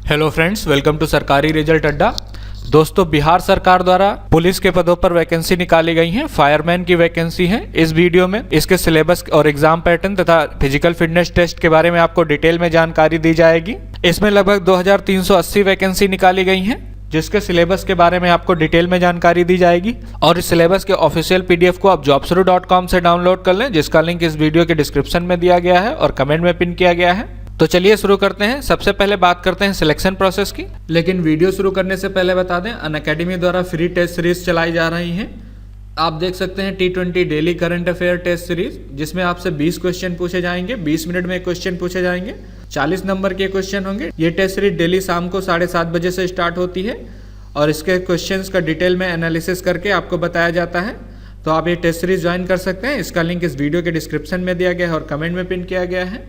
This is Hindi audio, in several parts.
हेलो फ्रेंड्स, वेलकम टू सरकारी रिजल्ट अड्डा। दोस्तों, बिहार सरकार द्वारा पुलिस के पदों पर वैकेंसी निकाली गई हैं। फायरमैन की वैकेंसी है। इस वीडियो में इसके सिलेबस और एग्जाम पैटर्न तथा फिजिकल फिटनेस टेस्ट के बारे में आपको डिटेल में जानकारी दी जाएगी। इसमें लगभग 2380 वैकेंसी निकाली गई हैं, जिसके सिलेबस के बारे में आपको डिटेल में जानकारी दी जाएगी। और इस सिलेबस के ऑफिशियल पीडीएफ को आप jobsuru.com से डाउनलोड कर लें, जिसका लिंक इस वीडियो के डिस्क्रिप्शन में दिया गया है और कमेंट में पिन किया गया है। तो चलिए शुरू करते हैं। सबसे पहले बात करते हैं सिलेक्शन प्रोसेस की। लेकिन वीडियो शुरू करने से पहले बता दें, अनअकैडमी द्वारा फ्री टेस्ट सीरीज चलाई जा रही हैं। आप देख सकते हैं T20 daily current affair test series, जिसमें आपसे 20 क्वेश्चन पूछे जाएंगे। 20 मिनट में क्वेश्चन पूछे जाएंगे। 40 नंबर के क्वेश्चन होंगे। ये टेस्ट सीरीज डेली शाम को 7:30 बजे से स्टार्ट होती है और इसके क्वेश्चंस का डिटेल में एनालिसिस करके आपको बताया जाता है। तो आप ये टेस्ट सीरीज ज्वाइन कर सकते हैं। इसका लिंक इस वीडियो के डिस्क्रिप्शन में दिया गया है और कमेंट में पिन किया गया है।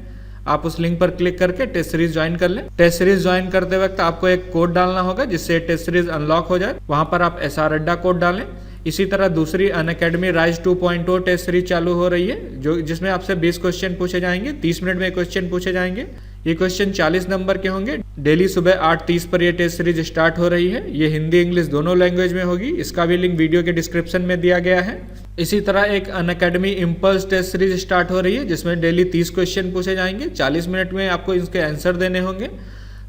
आप उस लिंक पर क्लिक करके टेस्ट सीरीज ज्वाइन कर लें। टेस्ट सीरीज ज्वाइन करते वक्त आपको एक कोड डालना होगा, जिससे टेस्ट सीरीज अनलॉक हो जाए। वहां पर आप SR अड्डा कोड डालें। इसी तरह दूसरी अनअकैडमी राइज 2.0 टेस्ट सीरीज चालू हो रही है, जिसमें आपसे 20 क्वेश्चन पूछे जाएंगे। 30 मिनट में क्वेश्चन पूछे जाएंगे। ये क्वेश्चन 40 नंबर के होंगे। डेली सुबह 8:30 पर यह टेस्ट सीरीज स्टार्ट हो रही है। ये हिंदी इंग्लिश दोनों लैंग्वेज में होगी। इसका भी लिंक वीडियो के डिस्क्रिप्शन में दिया गया है। इसी तरह एक Unacademy impulse test series start हो रही है, जिसमें डेली 30 क्वेश्चन पूछे जाएंगे। 40 मिनट में आपको इसके आंसर देने होंगे।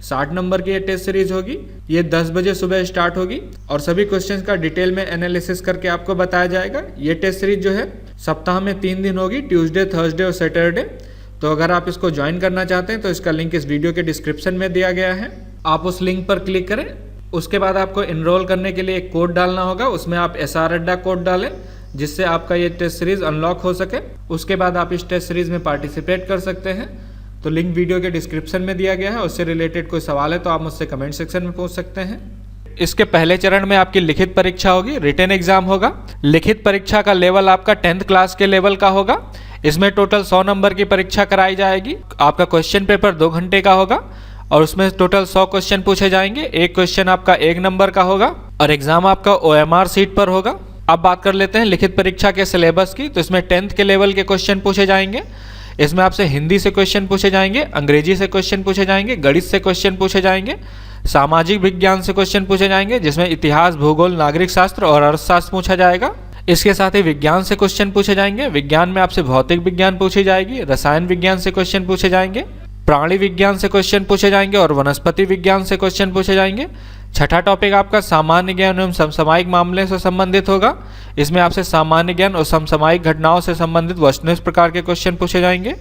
60 नंबर की ये टेस्ट सीरीज होगी। ये 10 बजे सुबह स्टार्ट होगी और सभी क्वेश्चंस का डिटेल में एनालिसिस करके आपको बताया जाएगा। ये टेस्ट सीरीज जो है सप्ताह में 3 दिन होगी, ट्यूसडे, थर्सडे और सैटरडे। तो अगर आप इसको ज्वाइन करना चाहते हैं तो इसका लिंक इस वीडियो के डिस्क्रिप्शन में दिया गया है। आप उस लिंक पर क्लिक करें। उसके बाद आपको एनरोल करने के लिए एक कोड डालना होगा। उसमें आप SR अड्डा कोड डालें, जिससे आपका ये टेस्ट सीरीज अनलॉक हो सके। उसके बाद आप इस टेस्ट सीरीज में पार्टिसिपेट कर सकते हैं। तो लिंक वीडियो के डिस्क्रिप्शन में दिया गया है। उससे रिलेटेड कोई सवाल है तो आप मुझसे कमेंट सेक्शन में पूछ सकते हैं। इसके पहले चरण में आपकी लिखित परीक्षा होगी, रिटन एग्जाम होगा। लिखित परीक्षा का लेवल आपका 10th क्लास के लेवल का होगा। इसमें टोटल 100 नंबर की परीक्षा कराई जाएगी। आपका क्वेश्चन पेपर 2 घंटे का होगा और उसमें टोटल 100 क्वेश्चन पूछे जाएंगे। एक क्वेश्चन आपका 1 नंबर का होगा और एग्जाम आपका OMR सीट पर होगा। अब बात कर लेते हैं लिखित परीक्षा के सिलेबस की। तो इसमें 10th के लेवल के क्वेश्चन पूछे जाएंगे। इसमें आपसे हिंदी से क्वेश्चन पूछे जाएंगे, अंग्रेजी से क्वेश्चन पूछे जाएंगे, गणित से क्वेश्चन पूछे जाएंगे, सामाजिक विज्ञान से क्वेश्चन पूछे जाएंगे, जिसमें इतिहास, भूगोल, नागरिक शास्त्र और अर्थशास्त्र पूछा जाएगा। इसके साथ ही विज्ञान से क्वेश्चन पूछे जाएंगे। विज्ञान में आपसे भौतिक विज्ञान पूछी जाएगी, रसायन विज्ञान से क्वेश्चन पूछे जाएंगे, प्राणी विज्ञान से क्वेश्चन पूछे जाएंगे और वनस्पति विज्ञान से क्वेश्चन पूछे जाएंगे। छठा टॉपिक आपका सामान्य ज्ञान एवं समसामयिक मामले से संबंधित होगा। इसमें आपसे सामान्य ज्ञान और समसामयिक घटनाओं से संबंधित वस्तुनिष्ठ प्रकार के क्वेश्चन पूछे जाएंगे,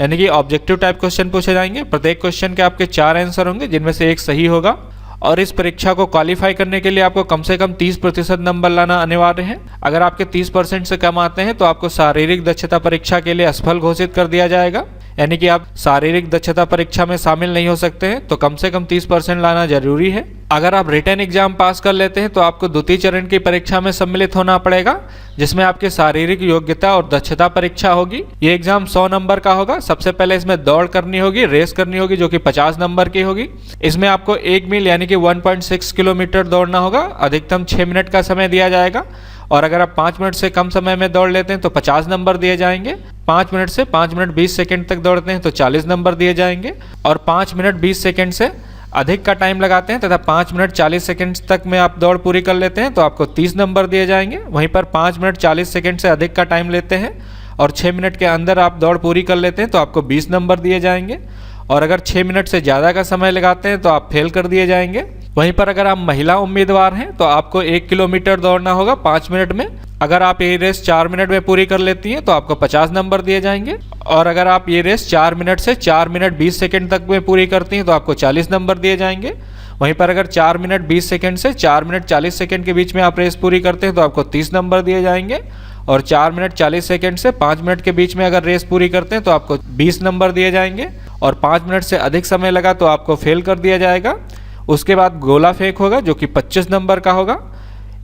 यानी कि ऑब्जेक्टिव टाइप क्वेश्चन पूछे जाएंगे। प्रत्येक क्वेश्चन के आपके 4 आंसर होंगे, जिनमें से एक सही होगा। और इस परीक्षा को क्वालिफाई करने के लिए आपको कम से कम 30% नंबर लाना अनिवार्य है। अगर आपके 30% से कम आते हैं तो आपको शारीरिक दक्षता परीक्षा के लिए असफल घोषित कर दिया जाएगा, यानी कि आप शारीरिक दक्षता परीक्षा में शामिल नहीं हो सकते हैं। तो कम से कम 30% लाना जरूरी है। अगर आप रिटन एग्जाम पास कर लेते हैं तो आपको द्वितीय चरण की परीक्षा में सम्मिलित होना पड़ेगा, जिसमें आपकी शारीरिक योग्यता और दक्षता परीक्षा होगी। ये एग्जाम 100 नंबर का होगा। सबसे पहले इसमें दौड़ करनी होगी, रेस करनी होगी, जो कि 50 नंबर की होगी। इसमें आपको 1 मील यानी कि 1.6 किलोमीटर दौड़ना होगा। अधिकतम 6 मिनट का समय दिया जाएगा। और अगर आप 5 मिनट से कम समय में दौड़ लेते हैं तो 50 नंबर दिए जाएंगे। 5 मिनट से 5 मिनट 20 सेकंड तक दौड़ते हैं तो 40 नंबर दिए जाएंगे। और 5 मिनट 20 सेकंड से अधिक का टाइम लगाते हैं तथा 5 मिनट 40 सेकंड तक में आप दौड़ पूरी कर लेते हैं तो आपको 30 नंबर दिए जाएंगे। वहीं पर 5 मिनट 40 सेकंड से अधिक का टाइम लेते हैं और 6 मिनट के अंदर आप दौड़ पूरी कर लेते हैं तो आपको 20 नंबर दिए जाएंगे। और अगर 6 मिनट से ज़्यादा का समय लगाते हैं तो आप फेल कर दिए जाएंगे। वहीं पर अगर आप महिला उम्मीदवार हैं तो आपको 1 किलोमीटर दौड़ना होगा 5 मिनट में। अगर आप ये रेस 4 मिनट में पूरी कर लेती हैं तो आपको 50 नंबर दिए जाएंगे। और अगर आप ये रेस 4 मिनट से 4 मिनट 20 सेकंड तक में पूरी करती हैं तो आपको 40 नंबर दिए जाएंगे। वहीं पर अगर 4 मिनट 20 सेकंड से 4 मिनट 40 सेकंड के बीच में आप रेस पूरी करते हैं तो आपको 30 नंबर दिए जाएंगे। और 4 मिनट 40 सेकंड से 5 मिनट के बीच में अगर रेस पूरी करते हैं तो आपको 20 नंबर दिए जाएंगे। और 5 मिनट से अधिक समय लगा तो आपको फेल कर दिया जाएगा। उसके बाद गोला फेंक होगा, जो कि 25 नंबर का होगा।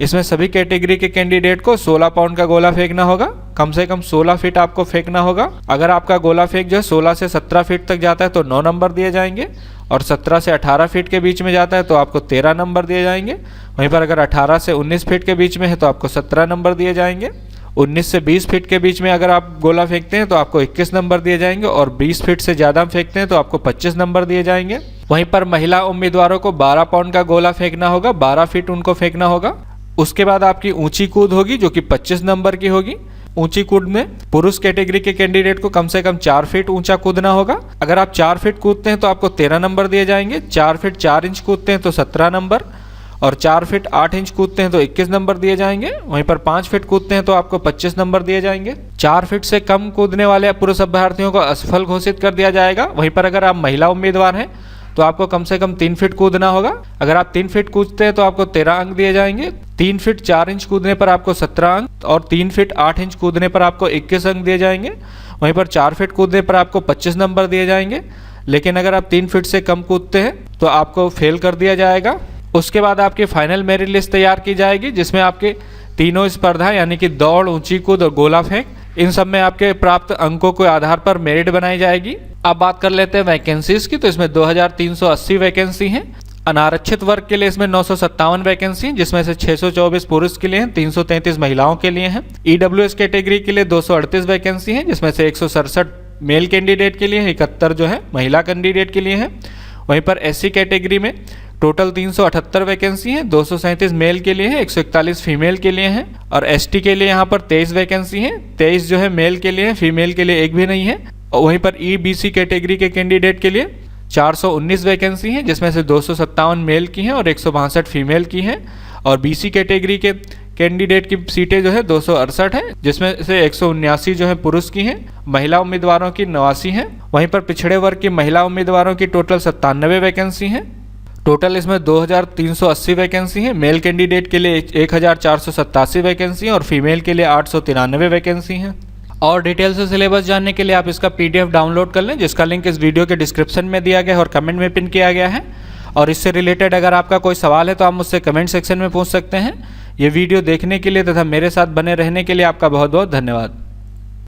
इसमें सभी कैटेगरी के कैंडिडेट को 16 पाउंड का गोला फेंकना होगा। कम से कम 16 फीट आपको फेंकना होगा। अगर आपका गोला फेंक जो है 16 से 17 फीट तक जाता है तो 9 नंबर दिए जाएंगे। और 17 से 18 फीट के बीच में जाता है तो आपको 13 नंबर दिए जाएंगे। वहीं पर अगर 18 से 19 फीट के बीच में है तो आपको 17 नंबर दिए जाएंगे। 19 से 20 फीट के बीच में अगर आप गोला फेंकते हैं तो आपको 21 नंबर दिए जाएंगे और 20 फीट से ज़्यादा फेंकते हैं तो आपको 25 नंबर दिए जाएंगे। वहीं पर महिला उम्मीदवारों को 12 पाउंड का गोला फेंकना होगा, 12 फीट उनको फेंकना होगा। उसके बाद आपकी ऊंची कूद होगी जो कि 25 नंबर की होगी। ऊंची कूद में पुरुष कैटेगरी के कैंडिडेट को कम से कम 4 फीट ऊंचा कूदना होगा। अगर आप 4 फीट कूदते हैं तो आपको 13 नंबर दिए जाएंगे, 4 फीट 4 इंच कूदते हैं तो 17 नंबर, और 4 फीट 8 इंच कूदते हैं तो 21 नंबर दिए जाएंगे। वहीं पर 5 फीट कूदते हैं तो आपको 25 नंबर दिए जाएंगे। 4 फीट से कम कूदने वाले पुरुष अभ्यर्थियों को असफल घोषित कर दिया जाएगा। वहीं पर अगर आप महिला उम्मीदवार हैं तो आपको कम से कम 3 फीट कूदना होगा। अगर आप 3 फीट कूदते हैं तो आपको 13 अंक दिए जाएंगे। 3 फीट 4 इंच कूदने पर आपको 17 अंक और 3 फीट 8 इंच कूदने पर आपको 21 अंक दिए जाएंगे। वहीं पर 4 फीट कूदने पर आपको 25 नंबर दिए जाएंगे। लेकिन अगर आप 3 फीट से कम कूदते हैं तो आपको फेल कर दिया जाएगा। उसके बाद आपकी फाइनल मेरिट लिस्ट तैयार की जाएगी जिसमें आपके तीनों स्पर्धा यानी कि दौड़, ऊंची कूद और गोला फेंक, इन सब में आपके प्राप्त अंकों के आधार पर मेरिट बनाई जाएगी। अब बात कर लेते हैं वैकेंसीज की, तो इसमें 2380 वैकेंसी हैं। अनारक्षित वर्ग के लिए इसमें 957 वैकेंसी हैं जिसमें से 624 पुरुष के लिए हैं, 333 महिलाओं के लिए हैं। ईडब्ल्यूएस कैटेगरी के लिए 238 वैकेंसी हैं जिसमें से 167 मेल कैंडिडेट के लिए, 71 जो है महिला कैंडिडेट के लिए हैं। वहीं पर एससी कैटेगरी में टोटल 378 वैकेंसी हैं, 237 मेल के लिए हैं, 141 फीमेल के लिए हैं। और एसटी के लिए यहाँ पर 23 वैकेंसी हैं, 23 जो है मेल के लिए हैं, फीमेल के लिए एक भी नहीं है। और वहीं पर ईबीसी कैटेगरी के कैंडिडेट के लिए 419 वैकेंसी हैं जिसमें से 257 मेल की हैं और 162 फीमेल की हैं। और बीसी कैटेगरी के कैंडिडेट की सीटें जो है 268 हैं जिसमें से 179 जो है पुरुष की हैं, महिला उम्मीदवारों की 89 हैं। वहीं पर पिछड़े वर्ग की महिला उम्मीदवारों की टोटल 97 वैकेंसी हैं। टोटल इसमें 2380 वैकेंसी हैं। मेल कैंडिडेट के लिए 1487 वैकेंसी हैं और फीमेल के लिए 893 वैकेंसी हैं। और डिटेल से सिलेबस जानने के लिए आप इसका PDF डाउनलोड कर लें जिसका लिंक इस वीडियो के डिस्क्रिप्शन में दिया गया है और कमेंट में पिन किया गया है। और इससे रिलेटेड अगर आपका कोई सवाल है तो आप मुझसे कमेंट सेक्शन में पूछ सकते हैं। ये वीडियो देखने के लिए तथा मेरे साथ बने रहने के लिए आपका बहुत बहुत धन्यवाद।